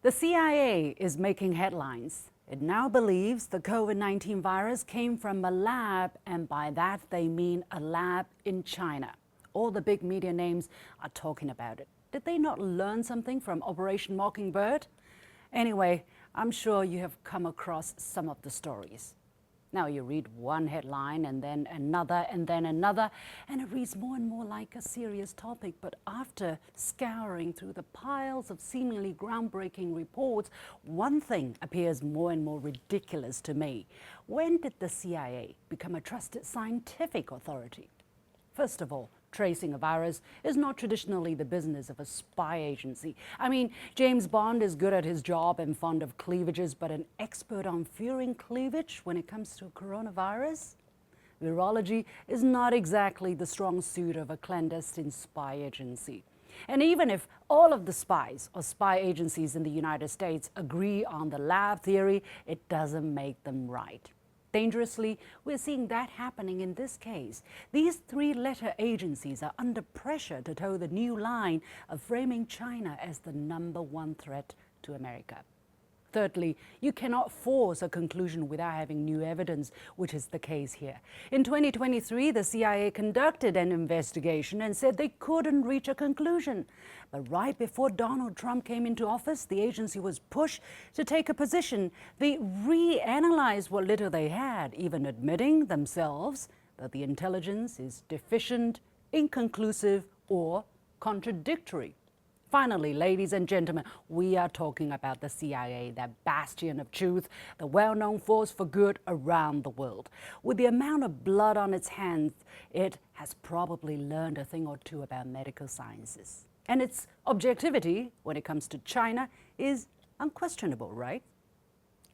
The CIA is making headlines. It now believes the COVID-19 virus came from a lab, and by that they mean a lab in China. All the big media names are talking about it. Did they not learn something from Operation Mockingbird? Anyway, I'm sure you have come across some of the stories. Now you read one headline and then another, and it reads more and more like a serious topic. But after scouring through the piles of seemingly groundbreaking reports, one thing appears more and more ridiculous to me. When did the CIA become a trusted scientific authority? First of all, tracing a virus is not traditionally the business of a spy agency. I mean, James Bond is good at his job and fond of cleavages, but an expert on fearing cleavage when it comes to coronavirus? Virology is not exactly the strong suit of a clandestine spy agency. And even if all of the spies or spy agencies in the United States agree on the lab theory, it doesn't make them right. Dangerously, we're seeing that happening in this case. These three-letter agencies are under pressure to toe the new line of framing China as the #1 threat to America. Thirdly, you cannot force a conclusion without having new evidence, which is the case here. In 2023, the CIA conducted an investigation and said they couldn't reach a conclusion. But right before Donald Trump came into office, the agency was pushed to take a position. They reanalyzed what little they had, even admitting themselves that the intelligence is deficient, inconclusive, or contradictory. Finally, ladies and gentlemen, we are talking about the CIA, that bastion of truth, the well-known force for good around the world. With the amount of blood on its hands, it has probably learned a thing or two about medical sciences. And its objectivity, when it comes to China, is unquestionable, right?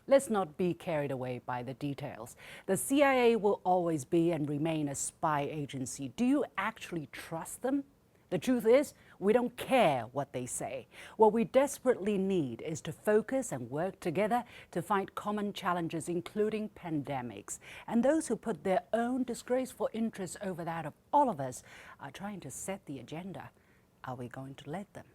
Let's not be carried away by the details. The CIA will always be and remain a spy agency. Do you actually trust them? The truth is, we don't care what they say. What we desperately need is to focus and work together to fight common challenges, including pandemics. And those who put their own disgraceful interests over that of all of us are trying to set the agenda. Are we going to let them?